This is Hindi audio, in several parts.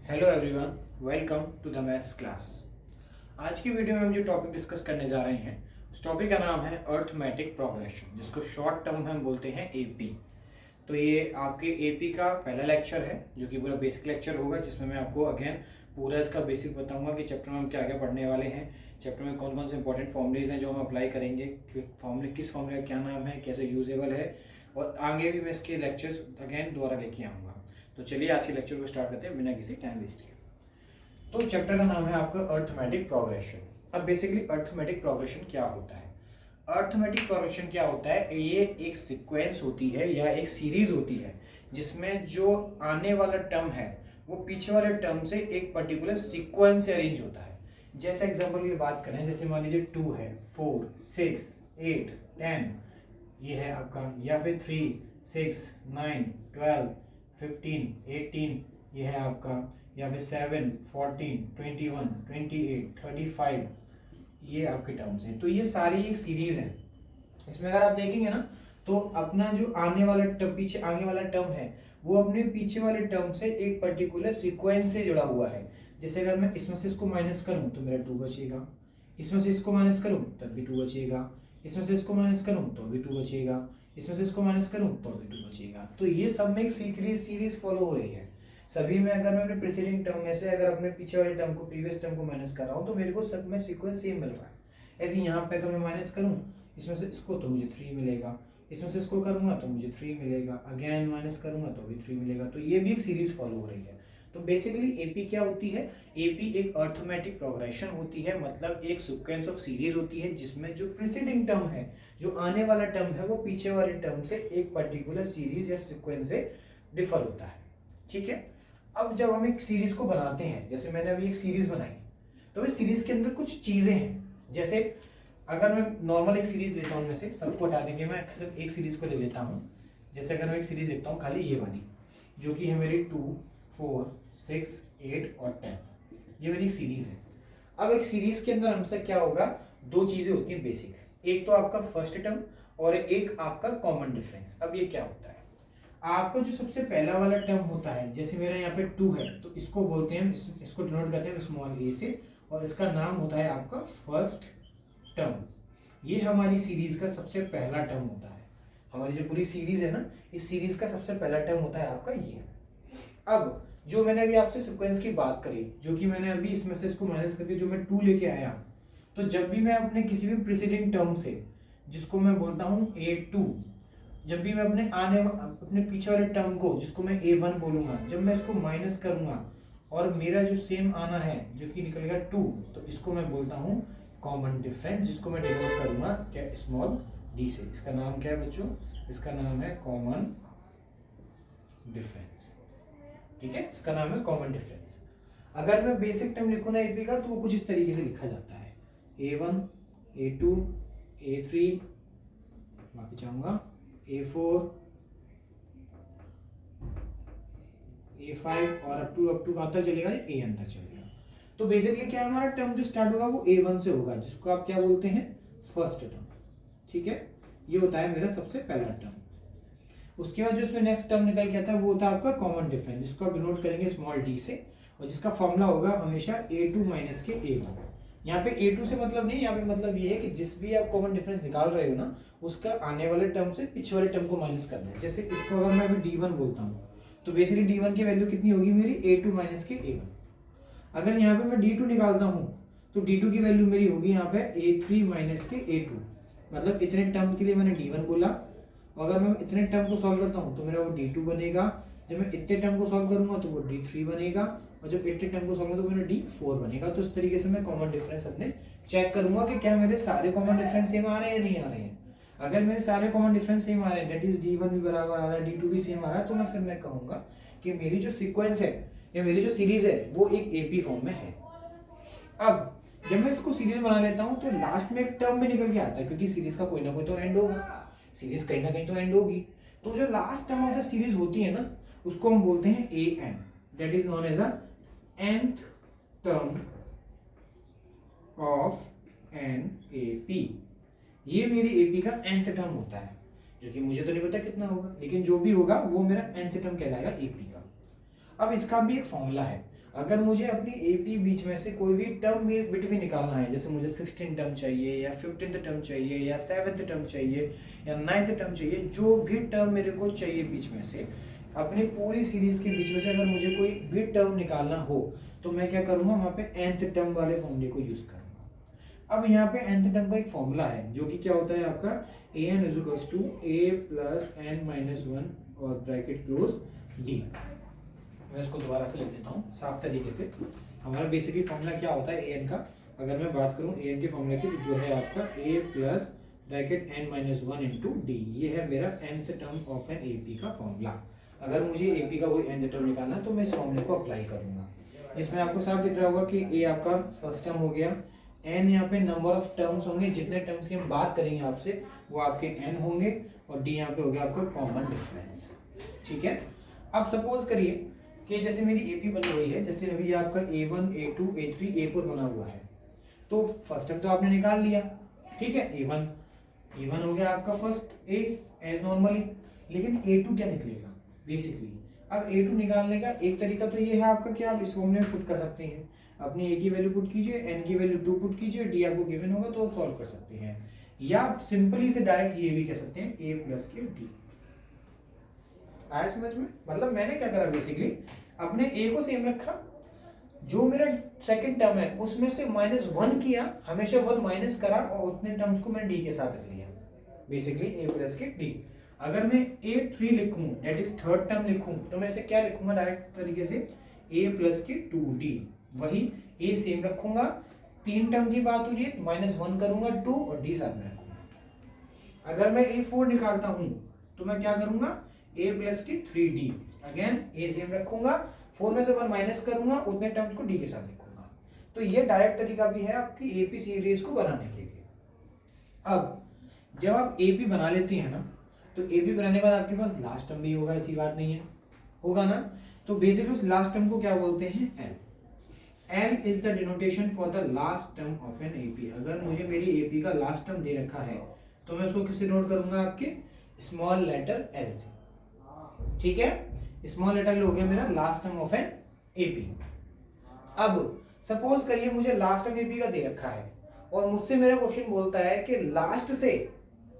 Hello everyone, welcome to the maths class. आज की वीडियो में हम जो टॉपिक डिस्कस करने जा रहे हैं उस टॉपिक का नाम है अर्थमेटिक प्रोग्रेशन, जिसको शॉर्ट टर्म में हम बोलते हैं एपी। तो ये आपके एपी का पहला लेक्चर है जो कि पूरा बेसिक लेक्चर होगा, जिसमें मैं आपको अगेन पूरा इसका बेसिक बताऊंगा कि चैप्टर में हम क्या क्या पढ़ने वाले हैं, चैप्टर में कौन कौन से इंपॉर्टेंट फॉर्मूलेज हैं जो हम अप्लाई करेंगे, किस फॉर्मूले का क्या नाम है, कैसे यूजेबल है, और आगे भी मैं इसके लेक्चर्स अगेन दोबारा लेके आऊँगा। तो चलिए आज के लेक्चर को स्टार्ट करते हैं बिना किसी टाइम वेस्ट के। तो चैप्टर का नाम है आपका अर्थमेटिक प्रोग्रेशन। अब बेसिकली अर्थमेटिक प्रोग्रेशन क्या होता है? अर्थमेटिक प्रोग्रेशन क्या होता है? ये एक सीक्वेंस होती है या एक सीरीज होती है जिसमें जो आने वाला टर्म है वो पीछे वाले टर्म से एक पर्टिकुलर सीक्वेंस से अरेंज होता है। जैसे एग्जांपल की बात करें, जैसे मान लीजिए 2 है, 4, 6, 8, 10 ये है आपका, या फिर 3, 6, 9, 12, 15, 18 ये है आपका, या फिर 7, 14, 21, 28, 35 ये आपके टर्म्स हैं। तो ये सारी एक सीरीज है। इसमें अगर आप देखेंगे ना तो अपना जो आने वाला टर्म, पीछे आने वाला टर्म है वो अपने पीछे वाले टर्म से एक पर्टिकुलर सीक्वेंस से जुड़ा हुआ है। जैसे अगर मैं इसमें से इसको माइनस करूं तो मेरा 2 बचेगा, इसमें से इसको माइनस करूं तब भी 2 बचेगा, इसमें से इसको माइनस करूं तो भी 2 बचेगा, इसमें से इसको माइनस करूं तो भी 2 बचेगा। तो ये सब में एक सीरीज फॉलो हो रही है। सभी में अगर मैं अपने प्रीसीडिंग टर्म में से अगर अपने पीछे वाले टर्म को, प्रीवियस टर्म को माइनस कर रहा हूँ तो मेरे को सब में सीक्वेंस सेम मिल रहा है। ऐसे यहाँ पे अगर मैं माइनस करूँ इसमें से इसको तो मुझे 3 मिलेगा, इसमें से इसको करूंगा तो मुझे 3 मिलेगा, अगेन माइनस करूंगा तो भी 3 मिलेगा। तो ये भी एक सीरीज फॉलो हो रही है। तो बेसिकली एपी क्या होती है? एपी एक अर्थमेटिक प्रोग्रेशन होती है, मतलब एक सीक्वेंस ऑफ सीरीज होती है जिसमें जो प्रीसीडिंग टर्म है, जो आने वाला टर्म है, वो पीछे वाले टर्म से एक पर्टिकुलर सीरीज या सीक्वेंस से डिफर होता है। ठीक है। अब जब हम एक सीरीज को बनाते हैं, जैसे मैंने अभी एक सीरीज बनाई, तो इस सीरीज के अंदर कुछ चीजें हैं। जैसे अगर मैं नॉर्मल एक सीरीज लेता हूँ, उनमें से सबको हटा देंगे, मैं सिर्फ एक सीरीज को ले लेता हूँ। जैसे अगर मैं एक सीरीज लेता हूँ खाली ये वाली, जो कि है मेरी 2, 4, 6, 8 और 10, ये मेरी एक सीरीज है। अब एक सीरीज के अंदर हमसे क्या होगा, दो चीजें होती हैं बेसिक, एक तो आपका फर्स्ट टर्म और एक आपका कॉमन डिफरेंस। अब ये क्या होता है, आपका जो सबसे पहला वाला टर्म होता है, जैसे मेरा यहाँ पे 2 है तो इसको बोलते हैं, इसको डिनोट करते हैं स्मॉल ए से, और इसका नाम होता है आपका फर्स्ट टर्म। ये हमारी सीरीज का सबसे पहला टर्म होता है। हमारी जो पूरी सीरीज है ना, इस सीरीज का सबसे पहला टर्म होता है आपका ये। अब जो मैंने अभी आपसे सीक्वेंस की बात करी, जो कि मैंने अभी इसमें से इसको माइनस करके जो मैं 2 लेके आया, तो जब भी मैं अपने किसी भी प्रीसीडिंग टर्म से, जिसको मैं बोलता हूँ A2, जब भी मैं अपने पीछे वाले टर्म को, जिसको मैं A1 बोलूंगा, जब मैं इसको माइनस करूंगा और मेरा जो सेम आना है जो कि निकलेगा 2, तो इसको मैं बोलता हूँ कॉमन डिफरेंस, जिसको मैं डिनोट करूंगा क्या, स्मॉल डी से। इसका नाम क्या है बच्चों? इसका नाम है कॉमन डिफरेंस। ठीक है, इसका नाम है कॉमन डिफरेंस। अगर मैं बेसिक टर्म लिखूँ ना एपी का, तो वो कुछ इस तरीके से लिखा जाता है, A1, A2, A3, माफी चाहूंगा, A4, A5 और अप टू कहाँ तक चलेगा, AN तक चलेगा। तो बेसिकली क्या हमारा टर्म जो स्टार्ट होगा वो A1 से होगा, जिसको आप क्या बोलते हैं, फर्स्ट टर्म। ठीक है, ये होता है मेरा सबसे पहला टर्म। उसके बाद जो इसमें नेक्स्ट टर्म निकल के आता है वो होता है आपका कॉमन डिफरेंस, जिसको आप डिनोट करेंगे स्मॉल d से, और जिसका फॉर्मूला होगा हमेशा A2 माइनस के A1। यहाँ पे A2 से मतलब नहीं, यहाँ पे मतलब ये है कि जिस भी आप कॉमन डिफरेंस निकाल रहे हो ना, उसका आने वाले टर्म से पीछे वाले टर्म को माइनस करना है। जैसे इसको अगर मैं अभी D1 बोलता हूँ, तो बेसिकली D1 की वैल्यू कितनी होगी मेरी, A2 माइनस के A1। अगर यहाँ पे मैं D2 निकालता हूँ तो D2 की वैल्यू मेरी होगी यहाँ पे A3 माइनस के A2, मतलब इतने टर्म के लिए मैंने D1 बोला। अगर मैं इतने टर्म को सॉल्व करता हूँ तो मेरा वो D2 बनेगा, जब मैं इतने टर्म को सॉल्व करूंगा तो वो D3 बनेगा, और जब इतने टर्म को सॉल्व करूंगा तो मेरा D4 बनेगा। तो इस तरीके से मैं कॉमन डिफरेंस अपने चेक करूंगा कि क्या मेरे सारे कॉमन डिफरेंस सेम आ रहे हैं या नहीं आ रहे हैं। अगर मेरे सारे कॉमन डिफरेंस सेम आ रहे हैं, दैट इज D1 भी बराबर आ रहा है, D2 भी सेम आ रहा है, तो मैं फिर मैं कहूंगा कि मेरी जो सीक्वेंस है या मेरी जो सीरीज है वो एक एपी फॉर्म में है। अब जब मैं इसको सीरीज बना लेता हूँ तो लास्ट में एक टर्म भी निकल के आता है, क्योंकि सीरीज का कोई ना कोई तो एंड होगा, सीरीज कहीं ना कहीं तो एंड होगी। तो जो last term of the series होती है ना, उसको हम बोलते हैं AN, that is known as the nth term of an AP। ये मेरी AP का nth टर्म होता है, जो कि मुझे तो नहीं पता कितना होगा, लेकिन जो भी होगा वो मेरा nth टर्म कहलाएगा AP का। अब इसका भी एक फॉर्मूला है। अगर मुझे अपनी एपी बीच में से कोई भी टर्म बिटवीन निकालना है, जैसे मुझे 16 टर्म चाहिए या 15th टर्म चाहिए या 7th टर्म चाहिए या 9th टर्म चाहिए, जो भी टर्म मेरे को चाहिए बीच में से, अपनी पूरी सीरीज के बीच में से अगर मुझे कोई भी टर्म निकालना हो तो मैं क्या करूंगा, वहां पे nth टर्म वाले फॉर्मूले को यूज करूंगा। अब यहाँ पे nth टर्म का एक फॉर्मूला है जो कि क्या होता है आपका an is to a plus n minus 1 और ब्रैकेट क्लोज d। मैं इसको दोबारा से लिख देता हूँ साफ तरीके से। हमारा बेसिकली फॉर्मूला क्या होता है an का, अगर मैं बात करूँ an के फॉर्मूले की, तो जो है आपका a plus bracket n minus 1 into D, ये है मेरा nth term of an AP का फॉर्मूला। अगर मुझे AP का कोई nth टर्म निकालना है तो मैं इस फॉर्मूले को अप्लाई करूंगा, जिसमें आपको साफ दिख रहा होगा कि a आपका फर्स्ट टर्म हो गया, n यहाँ पे नंबर ऑफ टर्म्स होंगे, जितने टर्म्स की हम बात करेंगे आपसे वो आपके n होंगे, और d यहाँ पे हो गया आपका कॉमन डिफरेंस। ठीक है, अब सपोज करिए कि जैसे मेरी AP बनी हुई है, जैसे अभी आपका A1 A2 A3 A4 बना हुआ है, तो फर्स्ट टर्म तो आपने निकाल लिया, ठीक है, A1 हो गया आपका फर्स्ट A एज नॉर्मली, लेकिन A2 क्या निकलेगा बेसिकली। अब A2 निकालने का एक तरीका तो ये है आपका कि आप इस फॉर्मूले में पुट कर सकते हैं, अपनी A की वैल्यू पुट कीजिए, N की वैल्यू 2 पुट कीजिए, D आपको गिवन होगा तो आप सॉल्व कर सकते हैं, या आप सिंपली से डायरेक्ट ये भी कह सकते हैं A प्लस के D। आया समझ में? मतलब मैंने क्या करा, बेसिकली अपने A को सेम रखा, जो मेरा सेकंड टर्म है उसमें से -1 किया, हमेशा 1 माइनस करा, और उतने टर्म्स को मैंने D के साथ रख लिया, बेसिकली A प्लस के D। अगर मैं A3 लिखूं, दैट इज थर्ड टर्म लिखूं, तो मैं इसे क्या लिखूंगा डायरेक्ट तरीके से, A प्लस के 2D, वही A सेम रखूंगा, तीन टर्म की बात हो रही है, -1 करूंगा 2 और D साथ में रखूंगा। अगर मैं A4 निकालता हूं तो मैं क्या करूंगा, A प्लस के 3D, अगेन A सेम रखूंगा, 4 में से 1 माइनस करूंगा, उतने टर्म्स को D के साथ लिखूंगा। तो ये डायरेक्ट तरीका भी है आपकी AP सीरीज को बनाने के लिए। अब जब आप AP बना लेते हैं ना, तो AP बनाने के बाद आपके पास लास्ट टर्म भी होगा, ऐसी बात नहीं है, होगा ना। तो बेसिकली उस लास्ट टर्म को क्या बोलते हैं, L is the denotation for the last term of an AP। अगर मुझे मेरी AP का लास्ट टर्म दे रखा है तो मैं उसको किससे नोट करूंगा, आपके स्मॉल लेटर L से, ठीक है। स्मॉल लेटर हो गया मेरा last term of an AP। अब सपोज करिए मुझे लास्ट टर्म AP का दे रखा है और मुझसे मेरा क्वेश्चन बोलता है कि लास्ट से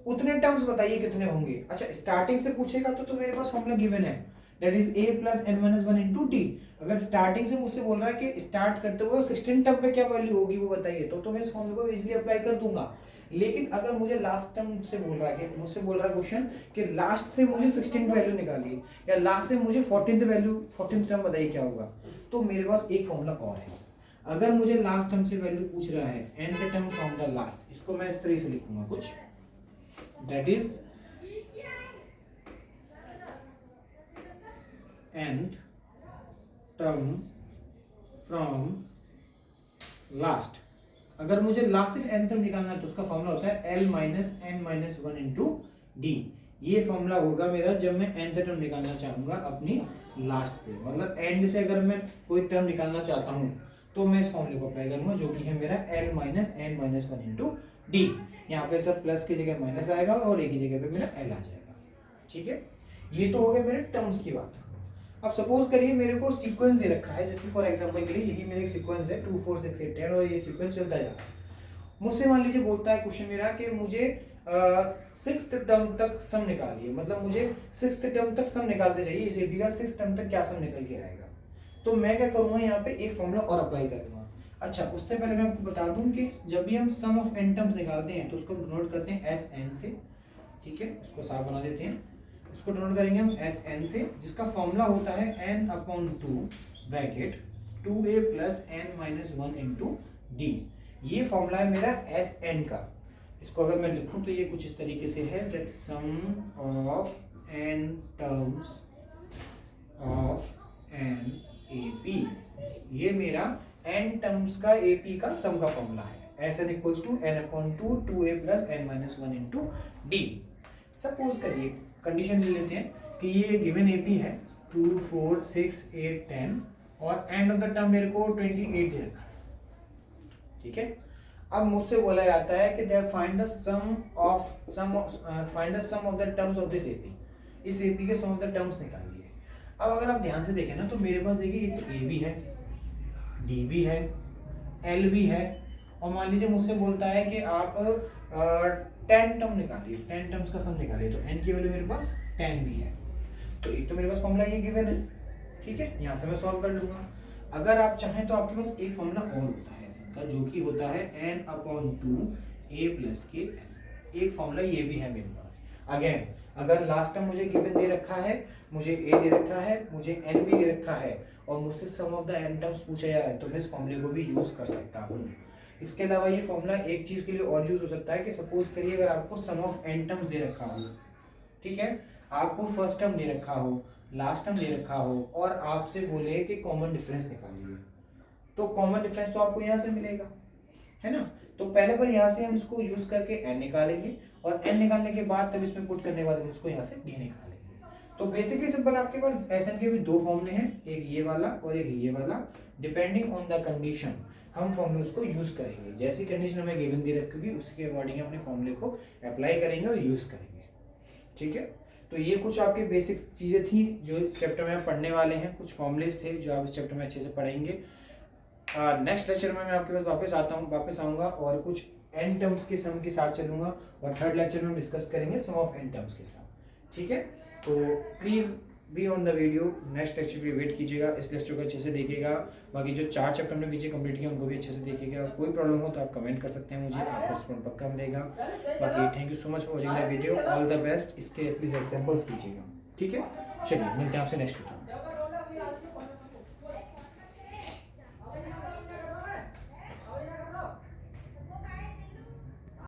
उतने टर्म्स बताइए कितने होंगे। अच्छा, स्टार्टिंग से पूछेगा तो मेरे पास फॉर्मूला गिवन है, that is A plus n minus 1 into D. अगर स्टार्टिंग से मुझसे बोल रहा है कि स्टार्ट करते हुए 16 टर्म पे क्या वैल्यू होगी वो बताइए, तो मैं इस फॉर्मूले को इजीली अप्लाई कर दूंगा। लेकिन अगर मुझे लास्ट टर्म से बोल रहा है कि मुझसे बोल रहा है क्वेश्चन कि लास्ट से मुझे 16 वैल्यू निकालिए, या लास्ट से मुझे 14th टर्म बताइए क्या होगा, तो मेरे पास एक फॉर्मूला और है। अगर मुझे लास्ट टर्म से वैल्यू पूछ रहा है, nth term from the last, इसको मैं इस तरह से लिखूंगा कुछ, that is nth term from last। अगर मुझे लास्ट से nth टर्म निकालना है तो उसका फॉर्मूला होता है L minus n minus 1 into D. ये फॉर्मूला होगा मेरा जब मैं nth टर्म निकालना चाहूंगा अपनी लास्ट से, मतलब एंड से अगर मैं कोई टर्म निकालना चाहता हूं तो मैं इस फॉर्मूले को अप्लाई करूंगा, जो कि है मेरा L minus n minus 1 into D. यहाँ पे सब प्लस की जगह माइनस आएगा और ए की जगह पे मेरा L आ जाएगा, ठीक है। ये तो हो गया मेरे टर्म्स की बात। अब सपोज करिए मेरे को सीक्वेंस दे रखा है, जैसे फॉर एग्जांपल के लिए यही मेरे सीक्वेंस है 2 4 6 8 10 और ये सीक्वेंस चलता जा रहा है। मुझसे मान लीजिए बोलता है क्वेश्चन मेरा कि मुझे 6th टर्म तक सम निकालिए, मतलब मुझे 6th टर्म तक सम निकालते चाहिए, इस एबी का 6th टर्म तक क्या सम निकल के आएगा। तो मैं क्या करूंगा, यहाँ पे एक फॉर्मूला और अप्लाई करूंगा। अच्छा, उससे पहले मैं आपको बता दूं कि जब भी हम सम ऑफ n टर्म्स निकालते हैं तो उसको डिनोट करते हैं एस एन से, ठीक है। उसको साफ बना देते हैं, इसको डिनोट करेंगे हम एस एन से, जिसका फॉर्मूला होता है n/2 bracket 2a plus n minus 1 into D. ये फॉर्मूला है मेरा एस एन का। इसको अगर मैं लिखूं तो ये कुछ इस तरीके से है, that sum of n terms of an AP। ये मेरा n टर्म्स का AP का सम का फॉर्मूला है, S N equals to n/2 2a plus n minus 1 into d. Suppose करिए कंडीशन ले लेते हैं कि ये गिवन AP है 2 4 6 8 10 और एंड ऑफ द टर्म मेरे को 28 दे रखा है, ठीक है। अब मुझसे बोला जाता है कि find the sum of the terms of this AP। इस AP के सम ऑफ द टर्म्स निकालिए। अब अगर आप ध्यान से देखें ना तो मेरे पास देखिए एक तो AB है, डी भी है, एल भी है, और मान लीजिए मुझसे बोलता है कि आप 10 टर्म निकालिए, 10 टर्म्स का सम निकालिए, तो एन की वैल्यू मेरे पास 10 भी है। तो एक तो मेरे पास फॉर्मूला ये गिवन है, ठीक है, यहाँ से मैं सॉल्व कर लूंगा। अगर आप चाहें तो आपके पास एक फॉर्मूला और होता है इसका, जो कि होता है n/2 a + k। एक फॉर्मूला ये भी है मेरे पास। अगेन, अगर लास्ट टाइम मुझे गिवन दे रखा है, मुझे a दे रखा है, मुझे n भी दे रखा है, और मुझसे सम ऑफ द n टर्म्स पूछा जा रहा है, तो मैं इस फॉर्मूले को भी यूज कर सकता हूँ। इसके अलावा ये फॉर्मूला एक चीज के लिए और यूज हो सकता है कि सपोज करिए अगर आपको सम ऑफ n टर्म्स दे रखा हो, ठीक है, आपको फर्स्ट टर्म दे रखा हो, लास्ट टर्म दे रखा हो, और आपसे बोले कि कॉमन डिफरेंस निकालिए, तो कॉमन डिफरेंस तो आपको यहाँ से मिलेगा, है ना। तो पहले पर यहाँ से हम इसको यूज करके n निकालेंगे, और n निकालने के बाद तब इसमें पुट करने के बाद हम इसको यहाँ से d निकालेंगे। तो बेसिकली सिंपल, आपके पास एसएन के भी दो फॉर्मूले हैं, एक ये वाला और एक ये वाला। डिपेंडिंग ऑन द कंडीशन हम फॉर्मूले को यूज करेंगे, जैसी कंडीशन हमें गिवन दे रखी होगी उसके अकॉर्डिंग अपने फॉर्मूले को अप्लाई करेंगे और यूज करेंगे, ठीक है। तो ये कुछ आपके बेसिक चीजें थी जो इस चैप्टर में आप पढ़ने वाले हैं, कुछ फॉर्मुलेस थे जो आप इस चैप्टर में अच्छे से पढ़ेंगे। नेक्स्ट लेक्चर में मैं आपके पास वापस आऊंगा और कुछ एन टर्म्स के सम के साथ चलूंगा, और थर्ड लेक्चर में डिस्कस करेंगे सम ऑफ एन टर्म्स के साथ, ठीक है। तो please be on the video, next lecture पे वेट कीजिएगा, इस लेक्चर को अच्छे से देखिएगा। बाकी जो 4 चैप्टर हमने पीछे कंप्लीट किया उनको भी अच्छे से देखिएगा। कोई प्रॉब्लम हो तो आप कमेंट कर सकते हैं मुझे, आपको रिस्पॉन्ड पक्का मिलेगा। बाकी thank you so much for watching the video, all the best. इसके प्लीज एग्जांपल्स कीजिएगा, ठीक है। चलिए मिलते हैं आपसे नेक्स्ट वीडियो।